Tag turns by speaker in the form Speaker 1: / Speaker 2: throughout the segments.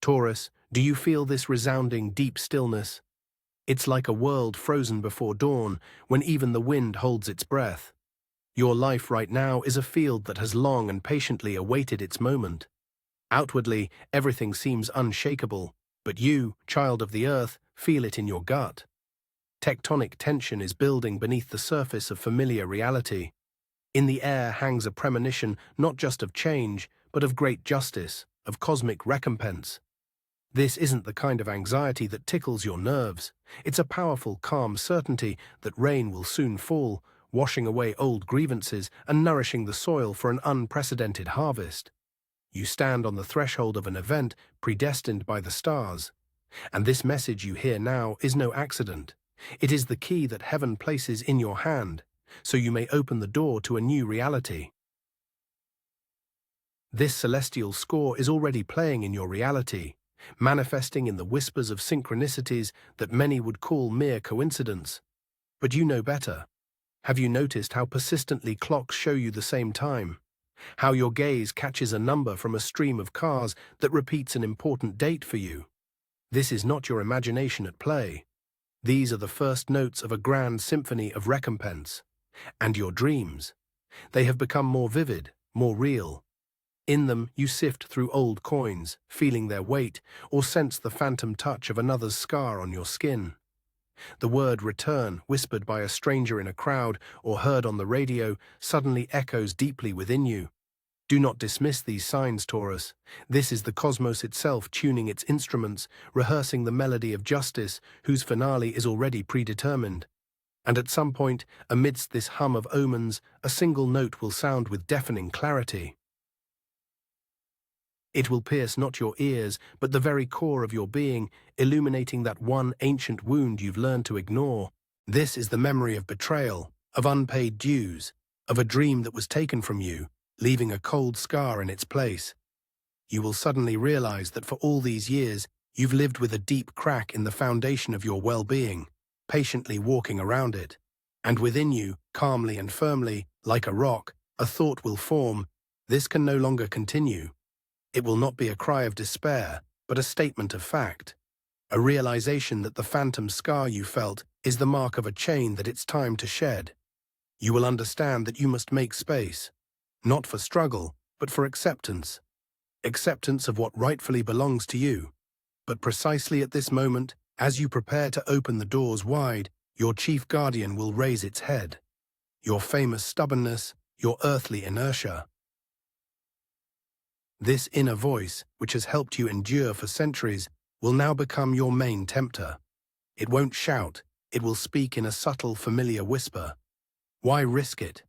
Speaker 1: Taurus, do you feel this resounding deep stillness? It's like a world frozen before dawn, when even the wind holds its breath. Your life right now is a field that has long and patiently awaited its moment. Outwardly, everything seems unshakable, but you, child of the earth, feel it in your gut. Tectonic tension is building beneath the surface of familiar reality. In the air hangs a premonition not just of change, but of great justice, of cosmic recompense. This isn't the kind of anxiety that tickles your nerves. It's a powerful, calm certainty that rain will soon fall, washing away old grievances and nourishing the soil for an unprecedented harvest. You stand on the threshold of an event predestined by the stars. And this message you hear now is no accident. It is the key that heaven places in your hand, so you may open the door to a new reality. This celestial score is already playing in your reality, manifesting in the whispers of synchronicities that many would call mere coincidence. But you know better. Have you noticed how persistently clocks show you the same time? How your gaze catches a number from a stream of cars that repeats an important date for you? This is not your imagination at play. These are the first notes of a grand symphony of recompense. And your dreams. They have become more vivid, more real. In them, you sift through old coins, feeling their weight, or sense the phantom touch of another's scar on your skin. The word return, whispered by a stranger in a crowd or heard on the radio, suddenly echoes deeply within you. Do not dismiss these signs, Taurus. This is the cosmos itself tuning its instruments, rehearsing the melody of justice, whose finale is already predetermined. And at some point, amidst this hum of omens, a single note will sound with deafening clarity. It will pierce not your ears, but the very core of your being, illuminating that one ancient wound you've learned to ignore. This is the memory of betrayal, of unpaid dues, of a dream that was taken from you, leaving a cold scar in its place. You will suddenly realize that for all these years, you've lived with a deep crack in the foundation of your well-being, patiently walking around it. And within you, calmly and firmly, like a rock, a thought will form: this can no longer continue. It will not be a cry of despair, but a statement of fact. A realization that the phantom scar you felt is the mark of a chain that it's time to shed. You will understand that you must make space, not for struggle, but for acceptance. Acceptance of what rightfully belongs to you. But precisely at this moment, as you prepare to open the doors wide, your chief guardian will raise its head. Your famous stubbornness, your earthly inertia. This inner voice, which has helped you endure for centuries, will now become your main tempter. It won't shout, it will speak in a subtle, familiar whisper. Why risk it?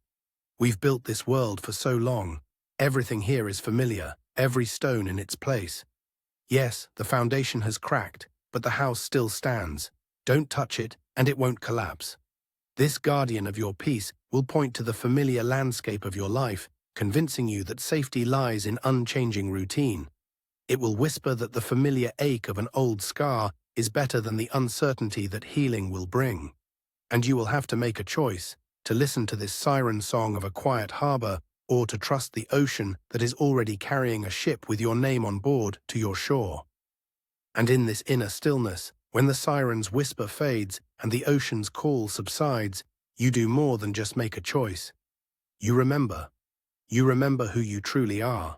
Speaker 1: We've built this world for so long. Everything here is familiar, every stone in its place. Yes, the foundation has cracked, but the house still stands. Don't touch it, and it won't collapse. This guardian of your peace will point to the familiar landscape of your life, convincing you that safety lies in unchanging routine. It will whisper that the familiar ache of an old scar is better than the uncertainty that healing will bring. And you will have to make a choice, to listen to this siren song of a quiet harbor, or to trust the ocean that is already carrying a ship with your name on board to your shore. And in this inner stillness, when the siren's whisper fades and the ocean's call subsides, you do more than just make a choice. You remember. You remember who you truly are.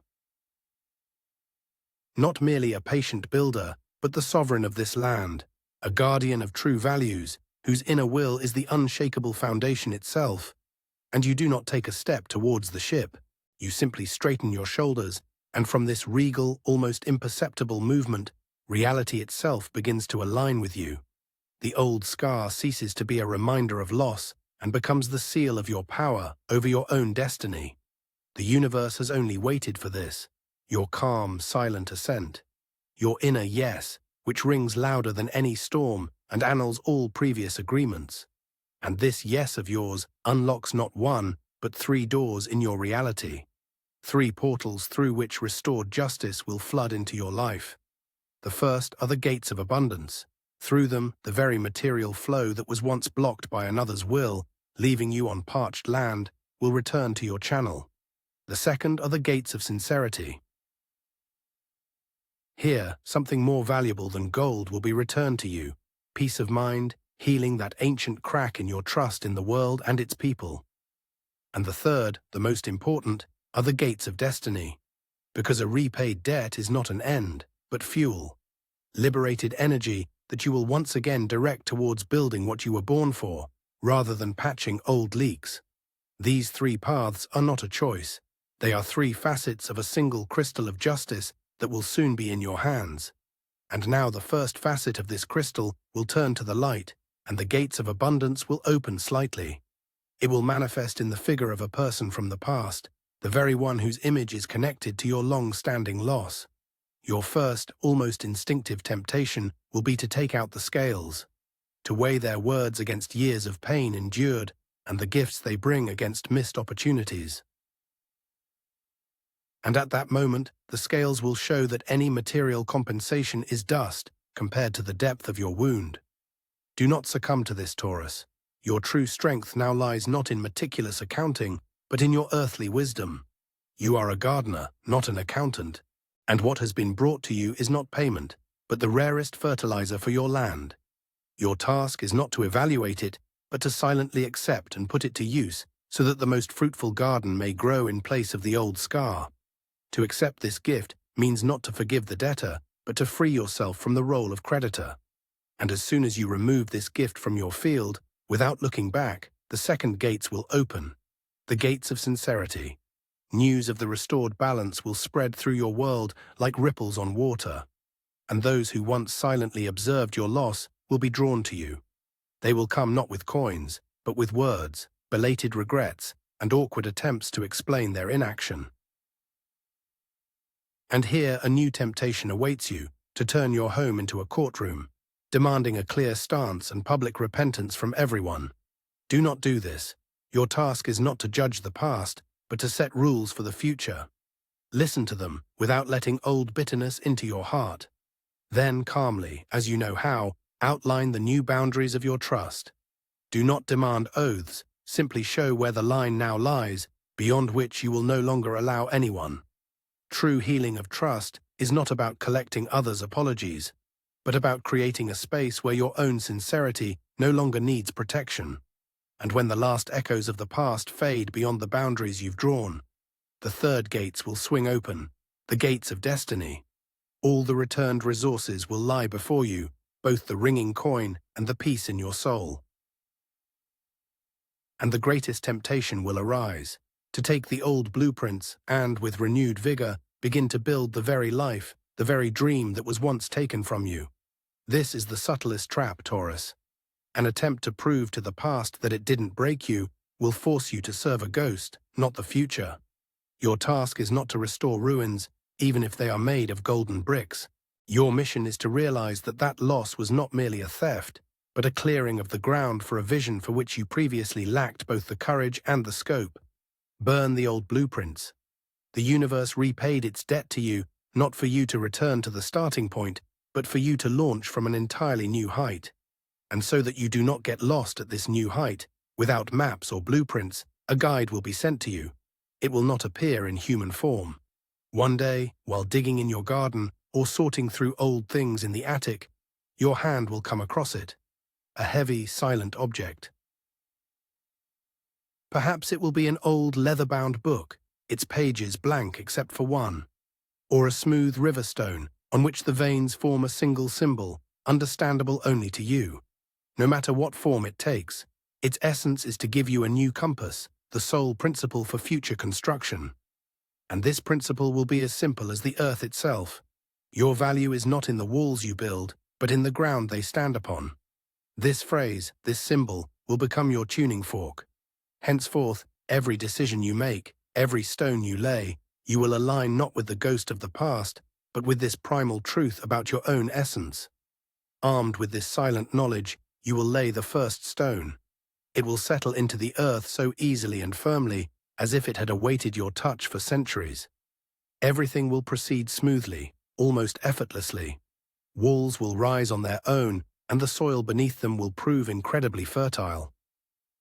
Speaker 1: Not merely a patient builder, but the sovereign of this land, a guardian of true values, whose inner will is the unshakable foundation itself. And you do not take a step towards the ship. You simply straighten your shoulders, and from this regal, almost imperceptible movement, reality itself begins to align with you. The old scar ceases to be a reminder of loss and becomes the seal of your power over your own destiny. The universe has only waited for this, your calm, silent assent, your inner yes, which rings louder than any storm and annuls all previous agreements. And this yes of yours unlocks not one, but 3 doors in your reality. 3 portals through which restored justice will flood into your life. The first are the gates of abundance. Through them, the very material flow that was once blocked by another's will, leaving you on parched land, will return to your channel. The second are the gates of sincerity. Here, something more valuable than gold will be returned to you: peace of mind, healing that ancient crack in your trust in the world and its people. And the third, the most important, are the gates of destiny. Because a repaid debt is not an end, but fuel. Liberated energy that you will once again direct towards building what you were born for, rather than patching old leaks. These three paths are not a choice. They are three facets of a single crystal of justice that will soon be in your hands. And now the first facet of this crystal will turn to the light, and the gates of abundance will open slightly. It will manifest in the figure of a person from the past, the very one whose image is connected to your long-standing loss. Your first, almost instinctive temptation will be to take out the scales, to weigh their words against years of pain endured and the gifts they bring against missed opportunities. And at that moment, the scales will show that any material compensation is dust compared to the depth of your wound. Do not succumb to this, Taurus. Your true strength now lies not in meticulous accounting, but in your earthly wisdom. You are a gardener, not an accountant, and what has been brought to you is not payment, but the rarest fertilizer for your land. Your task is not to evaluate it, but to silently accept and put it to use, so that the most fruitful garden may grow in place of the old scar. To accept this gift means not to forgive the debtor, but to free yourself from the role of creditor. And as soon as you remove this gift from your field, without looking back, the second gates will open, the gates of sincerity. News of the restored balance will spread through your world like ripples on water, and those who once silently observed your loss will be drawn to you. They will come not with coins, but with words, belated regrets, and awkward attempts to explain their inaction. And here a new temptation awaits you, to turn your home into a courtroom, demanding a clear stance and public repentance from everyone. Do not do this. Your task is not to judge the past, but to set rules for the future. Listen to them, without letting old bitterness into your heart. Then calmly, as you know how, outline the new boundaries of your trust. Do not demand oaths, simply show where the line now lies, beyond which you will no longer allow anyone. True healing of trust is not about collecting others' apologies, but about creating a space where your own sincerity no longer needs protection. And when the last echoes of the past fade beyond the boundaries you've drawn, the third gates will swing open, the gates of destiny. All the returned resources will lie before you, both the ringing coin and the peace in your soul. And the greatest temptation will arise, to take the old blueprints and, with renewed vigor, begin to build the very life, the very dream that was once taken from you. This is the subtlest trap, Taurus. An attempt to prove to the past that it didn't break you will force you to serve a ghost, not the future. Your task is not to restore ruins, even if they are made of golden bricks. Your mission is to realize that that loss was not merely a theft, but a clearing of the ground for a vision for which you previously lacked both the courage and the scope. Burn the old blueprints. The universe repaid its debt to you, not for you to return to the starting point, but for you to launch from an entirely new height. And so that you do not get lost at this new height, without maps or blueprints, a guide will be sent to you. It will not appear in human form. One day, while digging in your garden or sorting through old things in the attic, your hand will come across it, a heavy, silent object. Perhaps it will be an old leather-bound book, its pages blank except for one, or a smooth river stone on which the veins form a single symbol, understandable only to you. No matter what form it takes, its essence is to give you a new compass, the sole principle for future construction. And this principle will be as simple as the earth itself. Your value is not in the walls you build, but in the ground they stand upon. This phrase, this symbol, will become your tuning fork. Henceforth, every decision you make, every stone you lay, you will align not with the ghost of the past, but with this primal truth about your own essence. Armed with this silent knowledge, you will lay the first stone. It will settle into the earth so easily and firmly, as if it had awaited your touch for centuries. Everything will proceed smoothly, almost effortlessly. Walls will rise on their own, and the soil beneath them will prove incredibly fertile.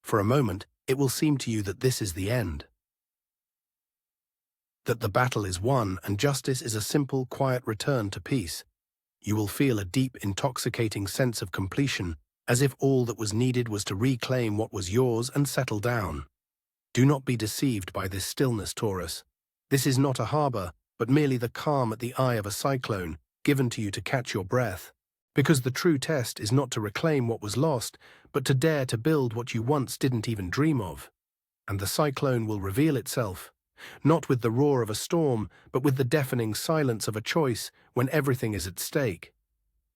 Speaker 1: For a moment, it will seem to you that this is the end. that the battle is won and justice is a simple, quiet return to peace. You will feel a deep, intoxicating sense of completion, as if all that was needed was to reclaim what was yours and settle down. Do not be deceived by this stillness, Taurus. This is not a harbor, but merely the calm at the eye of a cyclone, given to you to catch your breath. Because the true test is not to reclaim what was lost, but to dare to build what you once didn't even dream of. And the cyclone will reveal itself, not with the roar of a storm, but with the deafening silence of a choice when everything is at stake.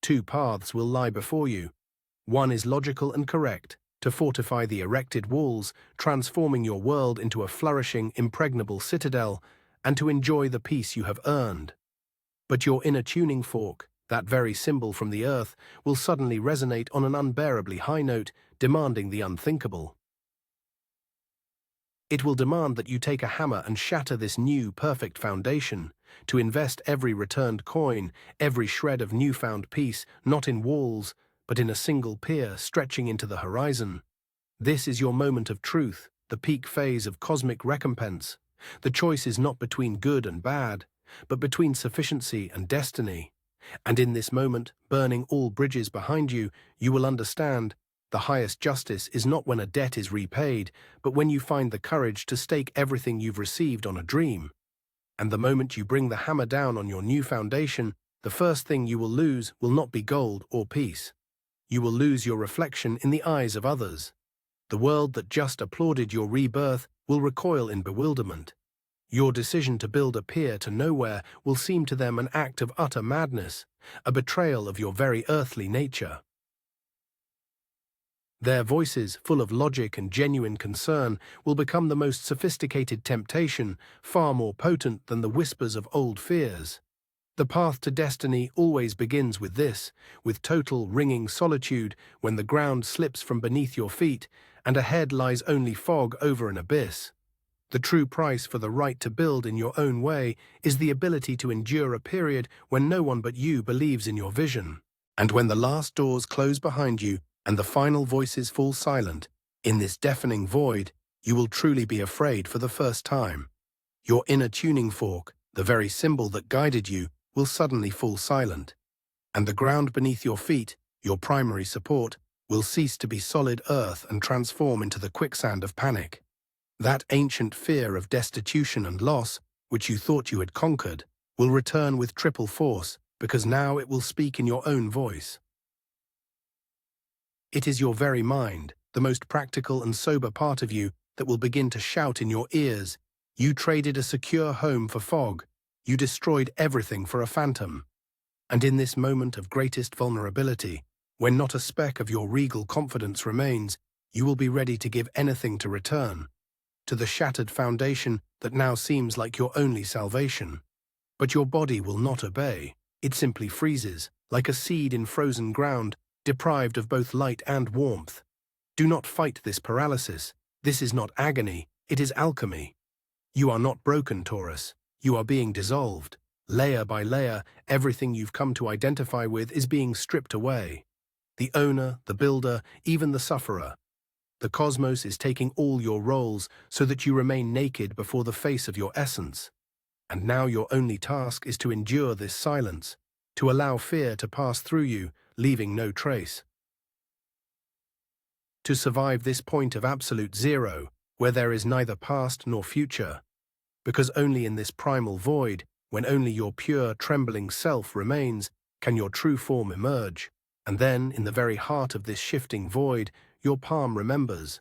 Speaker 1: Two paths will lie before you. One is logical and correct, to fortify the erected walls, transforming your world into a flourishing, impregnable citadel, and to enjoy the peace you have earned. But your inner tuning fork, that very symbol from the earth, will suddenly resonate on an unbearably high note, demanding the unthinkable. It will demand that you take a hammer and shatter this new, perfect foundation, to invest every returned coin, every shred of newfound peace, not in walls, but in a single pier stretching into the horizon. This is your moment of truth, the peak phase of cosmic recompense. The choice is not between good and bad, but between sufficiency and destiny. And in this moment, burning all bridges behind you, you will understand the highest justice is not when a debt is repaid, but when you find the courage to stake everything you've received on a dream. And the moment you bring the hammer down on your new foundation, the first thing you will lose will not be gold or peace. You will lose your reflection in the eyes of others. The world that just applauded your rebirth will recoil in bewilderment. Your decision to build a pier to nowhere will seem to them an act of utter madness, a betrayal of your very earthly nature. Their voices, full of logic and genuine concern, will become the most sophisticated temptation, far more potent than the whispers of old fears. The path to destiny always begins with this, with total, ringing solitude when the ground slips from beneath your feet and ahead lies only fog over an abyss. The true price for the right to build in your own way is the ability to endure a period when no one but you believes in your vision. And when the last doors close behind you and the final voices fall silent, in this deafening void, you will truly be afraid for the first time. Your inner tuning fork, the very symbol that guided you, will suddenly fall silent. And the ground beneath your feet, your primary support, will cease to be solid earth and transform into the quicksand of panic. That ancient fear of destitution and loss, which you thought you had conquered, will return with triple force, because now it will speak in your own voice. It is your very mind, the most practical and sober part of you, that will begin to shout in your ears. You traded a secure home for fog. You destroyed everything for a phantom. And in this moment of greatest vulnerability, when not a speck of your regal confidence remains, you will be ready to give anything to return to the shattered foundation that now seems like your only salvation. But your body will not obey. It simply freezes, like a seed in frozen ground, deprived of both light and warmth. Do not fight this paralysis. This is not agony, it is alchemy. You are not broken, Taurus. You are being dissolved. Layer by layer, everything you've come to identify with is being stripped away. The owner, the builder, even the sufferer. The cosmos is taking all your roles so that you remain naked before the face of your essence. And now your only task is to endure this silence, to allow fear to pass through you, leaving no trace. To survive this point of absolute zero, where there is neither past nor future. Because only in this primal void, when only your pure, trembling self remains, can your true form emerge. And then, in the very heart of this shifting void, your palm remembers.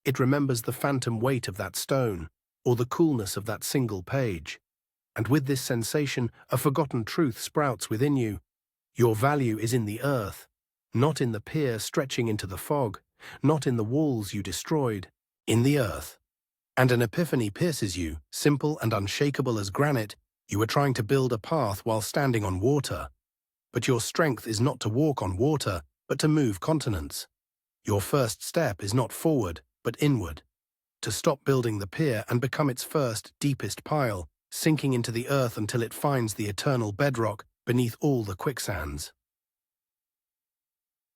Speaker 1: It remembers the phantom weight of that stone, or the coolness of that single page. And with this sensation, a forgotten truth sprouts within you. Your value is in the earth, not in the pier stretching into the fog, not in the walls you destroyed, in the earth. And an epiphany pierces you, simple and unshakable as granite. You are trying to build a path while standing on water. But your strength is not to walk on water, but to move continents. Your first step is not forward, but inward. To stop building the pier and become its first, deepest pile, sinking into the earth until it finds the eternal bedrock beneath all the quicksands.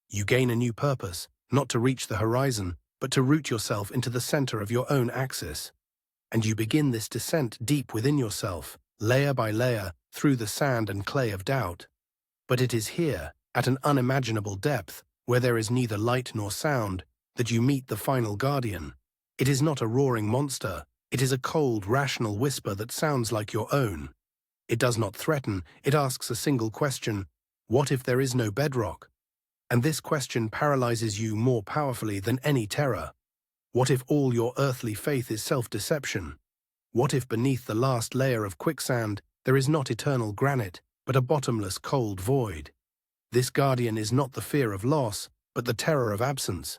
Speaker 1: You gain a new purpose, not to reach the horizon, but to root yourself into the center of your own axis. And you begin this descent deep within yourself, layer by layer, through the sand and clay of doubt. But it is here, at an unimaginable depth, where there is neither light nor sound, that you meet the final guardian. It is not a roaring monster, it is a cold, rational whisper that sounds like your own. It does not threaten, it asks a single question: what if there is no bedrock? And this question paralyzes you more powerfully than any terror. What if all your earthly faith is self-deception? What if beneath the last layer of quicksand there is not eternal granite, but a bottomless cold void? This guardian is not the fear of loss, but the terror of absence.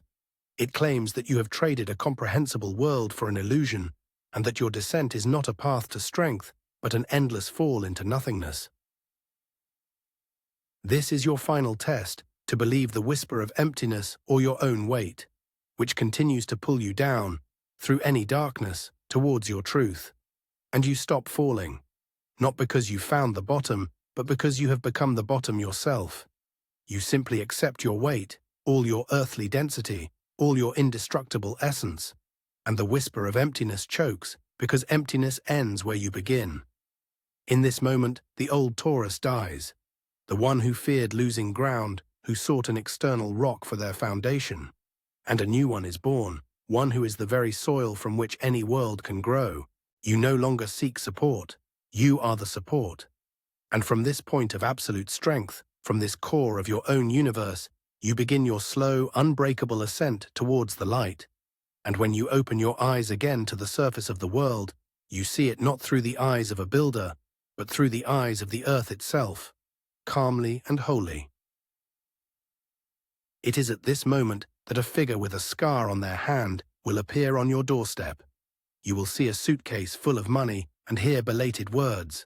Speaker 1: It claims that you have traded a comprehensible world for an illusion, and that your descent is not a path to strength, but an endless fall into nothingness. This is your final test, to believe the whisper of emptiness or your own weight, which continues to pull you down, through any darkness, towards your truth. And you stop falling, not because you found the bottom, but because you have become the bottom yourself. You simply accept your weight, all your earthly density, all your indestructible essence, and the whisper of emptiness chokes, because emptiness ends where you begin. In this moment, the old Taurus dies, the one who feared losing ground, who sought an external rock for their foundation. And a new one is born, one who is the very soil from which any world can grow. You no longer seek support, you are the support. And from this point of absolute strength, from this core of your own universe, you begin your slow, unbreakable ascent towards the light. And when you open your eyes again to the surface of the world, you see it not through the eyes of a builder, but through the eyes of the earth itself, calmly and wholly. It is at this moment that a figure with a scar on their hand will appear on your doorstep. You will see a suitcase full of money and hear belated words.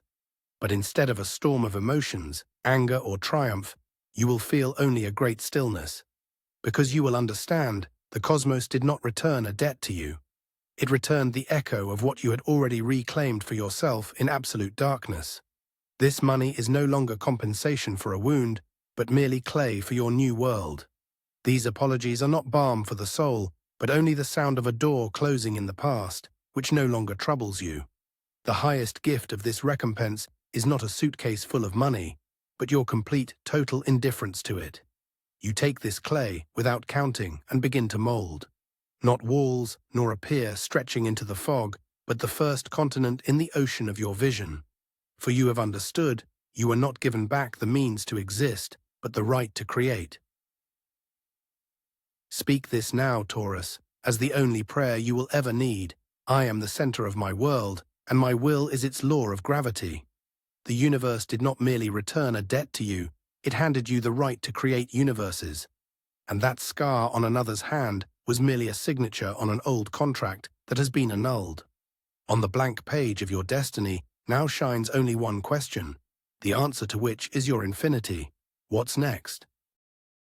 Speaker 1: But instead of a storm of emotions, anger or triumph, you will feel only a great stillness. Because you will understand, the cosmos did not return a debt to you. It returned the echo of what you had already reclaimed for yourself in absolute darkness. This money is no longer compensation for a wound, but merely clay for your new world. These apologies are not balm for the soul, but only the sound of a door closing in the past, which no longer troubles you. The highest gift of this recompense is not a suitcase full of money, but your complete, total indifference to it. You take this clay without counting and begin to mold. Not walls, nor a pier stretching into the fog, but the first continent in the ocean of your vision. For you have understood, you are not given back the means to exist, but the right to create. Speak this now, Taurus, as the only prayer you will ever need. I am the center of my world, and my will is its law of gravity. The universe did not merely return a debt to you, it handed you the right to create universes. And that scar on another's hand was merely a signature on an old contract that has been annulled. On the blank page of your destiny now shines only one question, the answer to which is your infinity. What's next?